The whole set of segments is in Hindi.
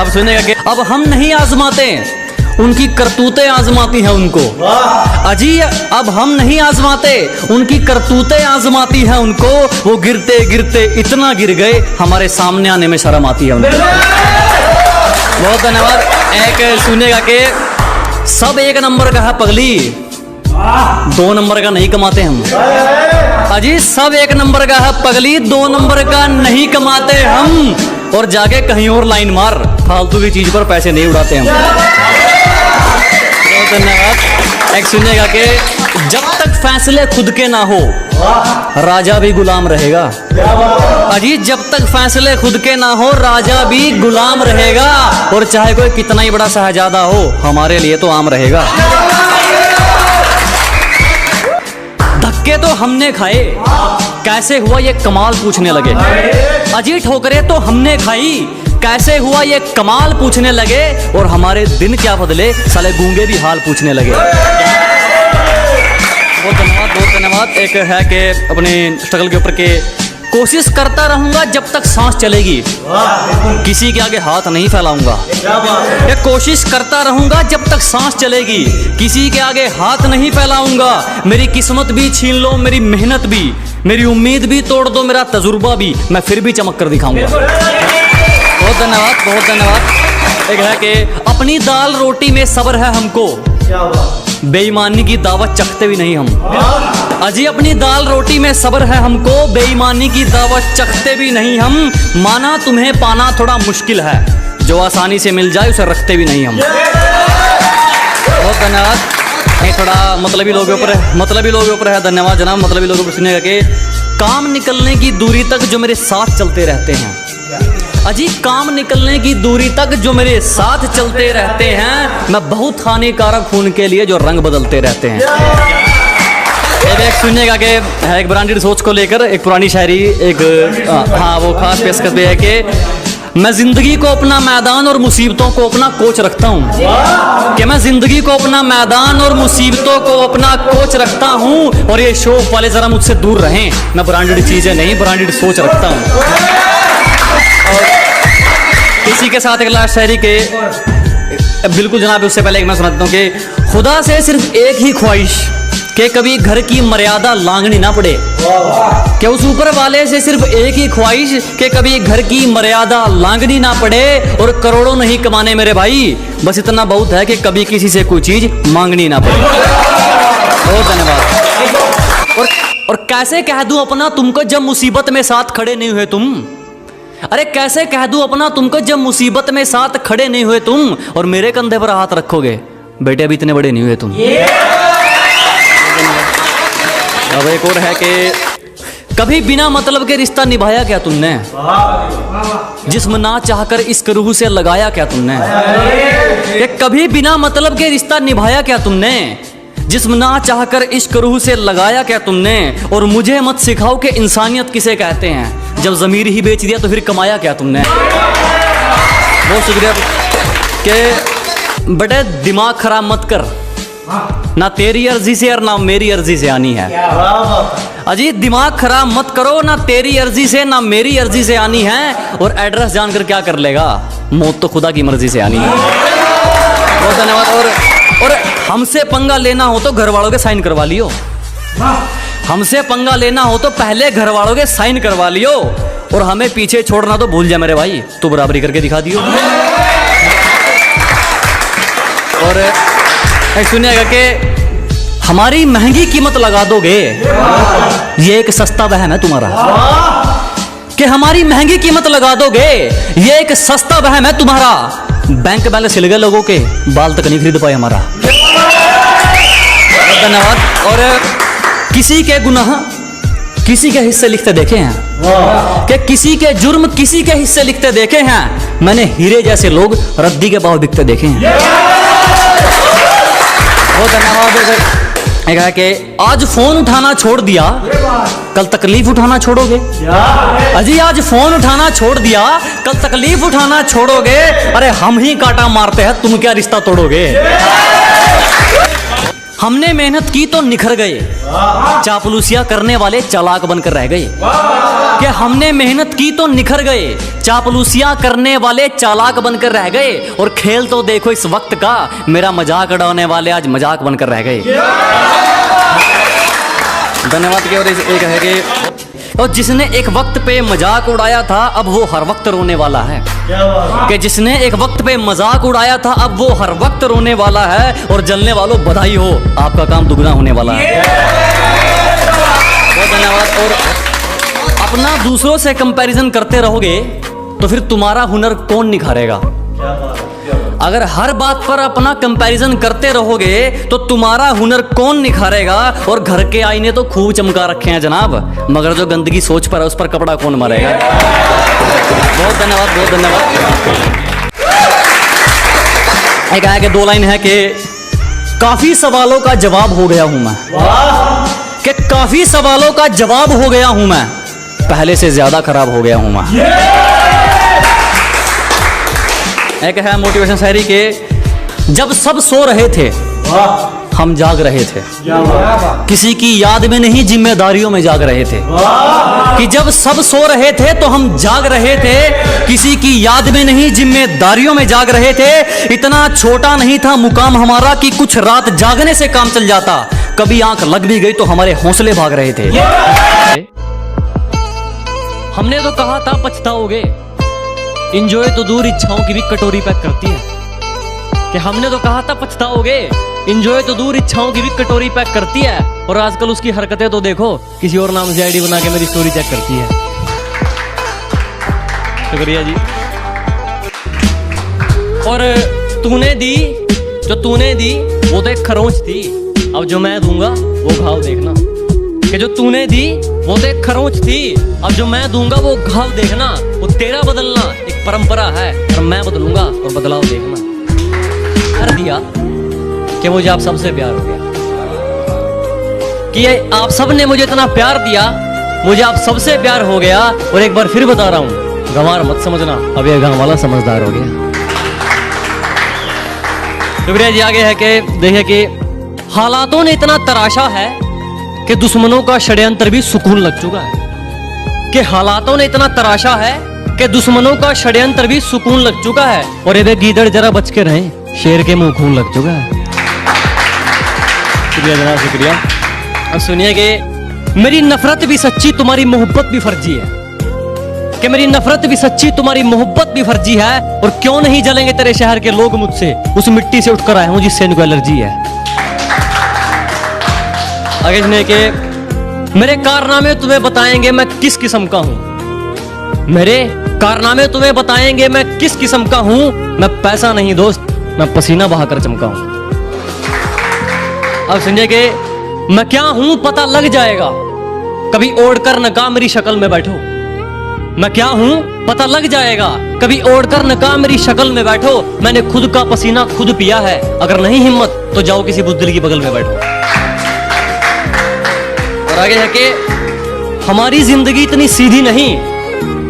अब सुनेगा कि अब हम नहीं आजमाते, उनकी करतूतें आजमाती हैं उनको। अजी अब हम नहीं आजमाते, उनकी करतूतें आजमाती हैं उनको। वो गिरते गिरते इतना गिर गए, हमारे सामने आने में शर्म आती है उनको। बहुत धन्यवाद। एक सुनेगा कि सब एक नंबर का है पगली, 2 नंबर का नहीं कमाते हम। अजी सब एक नंबर का है पगली, 2 नंबर का नहीं कमाते हम। और जाके कहीं और लाइन मार, फालतू की चीज पर पैसे नहीं उड़ाते हम। बहुत धन्यवाद। एक सुनेगा कि जब तक फैसले खुद के ना हो, राजा भी गुलाम रहेगा। अजी जब तक फैसले खुद के ना हो, राजा भी गुलाम रहेगा। और चाहे कोई कितना ही बड़ा शहजादा हो, हमारे लिए तो आम रहेगा। धक्के तो हमने खाए, कैसे हुआ ये कमाल पूछने लगे। अजी ठोकरे तो हमने खाई, कैसे हुआ ये कमाल पूछने लगे। और हमारे दिन क्या बदले, साले गूंगे भी हाल पूछने लगे। बहुत धन्यवाद, बहुत धन्यवाद। एक है कि अपने स्ट्रगल के ऊपर के कोशिश करता रहूंगा जब तक सांस चलेगी, किसी के आगे हाथ नहीं फैलाऊंगा। ये कोशिश करता रहूंगा जब तक सांस चलेगी, किसी के आगे हाथ नहीं फैलाऊंगा। मेरी किस्मत भी छीन लो, मेरी मेहनत भी, मेरी उम्मीद भी तोड़ दो, मेरा तजुर्बा भी, मैं फिर भी चमक कर दिखाऊंगा। बहुत धन्यवाद, बहुत धन्यवाद। एक है कि अपनी दाल रोटी में सब्र है हमको, बेईमानी की दावत चखते भी नहीं हम। अजी अपनी दाल रोटी में सब्र है हमको, बेईमानी की दावत चखते भी नहीं हम। माना तुम्हें पाना थोड़ा मुश्किल है, जो आसानी से मिल जाए उसे रखते भी नहीं हम। बहुत धन्यवाद। नहीं थोड़ा मतलबी लोगों पर है, मतलबी लोगों पर है। धन्यवाद जनाब। मतलबी लोगों पर सुनेगा कि काम निकलने की दूरी तक जो मेरे साथ चलते रहते हैं। अजी काम निकलने की दूरी तक जो मेरे साथ चलते रहते हैं, मैं बहुत हानिकारक हूं उनके लिए जो रंग बदलते रहते हैं। एक सुनिएगा कि एक ब्रांडेड सोच को लेकर एक पुरानी शायरी, एक हाँ वो खास पेशकश है कि मैं जिंदगी को अपना मैदान और मुसीबतों को अपना कोच रखता हूँ। कि मैं जिंदगी को अपना मैदान और मुसीबतों को अपना कोच रखता हूँ। और ये शौक वाले जरा मुझसे दूर रहें, मैं ब्रांडेड चीजें नहीं ब्रांडेड सोच रखता हूँ। और इसी के साथ एक लास्ट शायरी के बिल्कुल जनाब, उससे पहले एक मैं सुनाता हूँ कि खुदा से सिर्फ एक ही ख्वाहिश कि कभी घर की मर्यादा लांघनी ना पड़े। कि उस ऊपर वाले से सिर्फ एक ही ख्वाहिश कि कभी घर की मर्यादा लांघनी ना पड़े। और करोड़ों नहीं कमाने मेरे भाई, बस इतना बहुत है कि कभी किसी से कोई चीज मांगनी ना पड़े। बहुत धन्यवाद। और कैसे कह दूं अपना तुमको जब मुसीबत में साथ खड़े नहीं हुए तुम। अरे कैसे कह दूं अपना तुमको जब मुसीबत में साथ खड़े नहीं हुए तुम। और मेरे कंधे पर हाथ रखोगे, बेटे अभी इतने बड़े नहीं हुए तुम। अब एक और है कि कभी बिना मतलब के रिश्ता निभाया क्या तुमने। जिस्म ना चाहकर इश्क रूह से लगाया क्या तुमने। कि कभी बिना मतलब के रिश्ता निभाया क्या तुमने। जिस्म ना चाहकर इश्क रूह से लगाया क्या तुमने। और मुझे मत सिखाओ कि इंसानियत किसे कहते हैं, जब ज़मीर ही बेच दिया तो फिर कमाया क्या तुमने। बहुत शुक्रिया। कि बड़े दिमाग खराब मत कर, ना तेरी अर्जी से और ना मेरी अर्जी से आनी है। अजी दिमाग खराब मत करो, ना तेरी अर्जी से ना मेरी अर्जी से आनी है। और एड्रेस जानकर क्या कर लेगा, मौत तो खुदा की मर्जी से आनी है। बहुत धन्यवाद। और हमसे पंगा लेना हो तो घर वालों के साइन करवा लियो। हमसे पंगा लेना हो तो पहले घर वालों के साइन करवा लियो। और हमें पीछे छोड़ना तो भूल जा मेरे भाई, तू बराबरी करके दिखा दियो। और सुनिएगा कि हमारी महंगी कीमत लगा दोगे, ये एक सस्ता वहम है तुम्हारा। कि हमारी महंगी कीमत लगा दोगे, ये एक सस्ता वहम है तुम्हारा। बैंक बैलेंस हिल गए लोगों के, बाल तक नहीं खरीद पाए हमारा। धन्यवाद। और किसी के गुनाह किसी के हिस्से लिखते देखे हैं। कि किसी के जुर्म किसी के हिस्से लिखते देखे हैं। मैंने हीरे जैसे लोग रद्दी के भाव बिकते देखे हैं। बहुत धन्यवाद। एक है कि आज फोन उठाना छोड़ दिया, कल तकलीफ उठाना छोड़ोगे। अजी आज फोन उठाना छोड़ दिया, कल तकलीफ उठाना छोड़ोगे। अरे हम ही कांटा मारते हैं, तुम क्या रिश्ता तोड़ोगे। हमने मेहनत की तो निखर गए, चापलूसिया करने वाले चालाक बनकर रह गए। कि हमने मेहनत की तो निखर गए, चापलूसियां करने वाले चालाक बनकर रह गए, और खेल तो देखो इस वक्त का, मेरा मजाक उड़ाने वाले आज मजाक बनकर रह गए। धन्यवाद। की और एक है कि और जिसने एक वक्त पे मजाक उड़ाया था अब वो हर वक्त रोने वाला है। कि जिसने एक वक्त पे मजाक उड़ाया था अब वो हर वक्त रोने वाला है, और जलने वालों बधाई हो, आपका काम दुगना होने वाला है। बहुत धन्यवाद। और अपना दूसरों से कंपैरिजन करते रहोगे तो फिर तुम्हारा हुनर कौन निखारेगा? अगर हर बात पर अपना कंपैरिजन करते रहोगे तो तुम्हारा हुनर कौन निखारेगा? और घर के आईने तो खूब चमका रखे हैं जनाब, मगर जो गंदगी सोच पर है उस पर कपड़ा कौन मारेगा? बहुत धन्यवाद, बहुत धन्यवाद। एक आगे 2 लाइन है कि काफी सवालों का जवाब हो गया हूं मैं, कि काफी सवालों का जवाब हो गया हूं मैं, पहले से ज्यादा खराब हो गया हूं मैं। एक है मोटिवेशन शायरी के जब सब सो रहे थे हम जाग रहे थे, किसी की याद में नहीं जिम्मेदारियों में जाग रहे थे। कि जब सब सो रहे थे तो हम जाग रहे थे, किसी की याद में नहीं जिम्मेदारियों में जाग रहे थे। इतना छोटा नहीं था मुकाम हमारा कि कुछ रात जागने से काम चल जाता, कभी आंख लग भी गई तो हमारे हौसले भाग रहे थे। हमने तो कहा था पछताओगे, इंजॉय तो दूर इच्छाओं की भी कटोरी पैक करती है। कि हमने तो कहा था पछताओगे, इंजॉय तो दूर इच्छाओं की भी कटोरी पैक करती है, और आजकल उसकी हरकतें तो देखो, किसी और नाम से आईडी बना के मेरी स्टोरी चेक करती है। शुक्रिया जी। और तूने दी, जो तूने दी वो तो एक खरोंच थी, अब जो मैं दूंगा वो घाव देखना। कि जो तूने दी वो तो एक खरोंच थी, अब जो मैं दूंगा वो घाव देखना। वो तेरा बदलना एक परंपरा है, और मैं बदलूंगा और बदलाव देखना। कर दिया कि मुझे आप सबसे प्यार हो गया, कि आप सब ने मुझे इतना प्यार दिया, मुझे आप सबसे प्यार हो गया। और एक बार फिर बता रहा हूं, गंवार मत समझना, अब ये गांव वाला समझदार हो गया। शुक्रिया जी। आगे है कि देखिए कि हालातों ने इतना तराशा है कि दुश्मनों का षड्यंत्र भी सुकून लग चुका है। कि हालातों ने इतना तराशा है कि दुश्मनों का षड्यंत्र भी सुकून लग चुका है। और ये गीदड़ जरा बच के रहें, शेर के मुंह खून लग चुका है। शुक्रिया जनाब, शुक्रिया। अब सुनिए कि मेरी नफरत भी सच्ची, तुम्हारी मोहब्बत भी फर्जी है। कि मेरी नफरत भी सच्ची, तुम्हारी मोहब्बत भी फर्जी है। और क्यों नहीं जलेंगे तेरे शहर के लोग मुझसे, उस मिट्टी से उठकर आए हूं जिससे इनको एलर्जी है। आगे सुनिए कि मेरे कारनामे तुम्हें बताएंगे मैं किस किस्म का हूं। मेरे कारनामे तुम्हें बताएंगे मैं किस किस्म का हूं। मैं पैसा नहीं दोस्त, मैं पसीना बहाकर चमका हूं। अब सुनिए कि मैं क्या हूं पता लग जाएगा, कभी ओढ़कर नकाब मेरी शक्ल में बैठो। मैं क्या हूं पता लग जाएगा, कभी ओढ़कर नकाब मेरी शक्ल में बैठो। मैंने खुद का पसीना खुद पिया है, अगर नहीं हिम्मत तो जाओ किसी बुज़दिल की बगल में बैठो। और आगे है कि हमारी जिंदगी इतनी सीधी नहीं,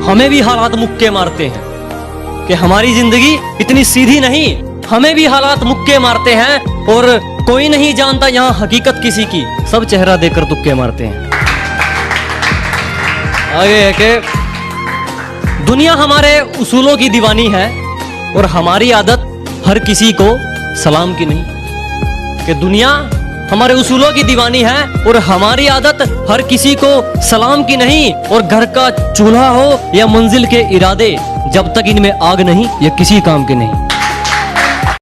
हमें भी हालात मुक्के मारते हैं। कि हमारी जिंदगी इतनी सीधी नहीं, हमें भी हालात मुक्के मारते हैं। और कोई नहीं जानता यहाँ हकीकत किसी की, सब चेहरा देखकर तुक्के मारते हैं। आगे है कि दुनिया हमारे उसूलों की दीवानी है, और हमारी आदत हर किसी को सलाम की नहीं। कि दुनिया हमारे उसूलों की दीवानी है, और हमारी आदत हर किसी को सलाम की नहीं। और घर का चूल्हा हो या मंजिल के इरादे, जब तक इनमें आग नहीं ये किसी काम के नहीं।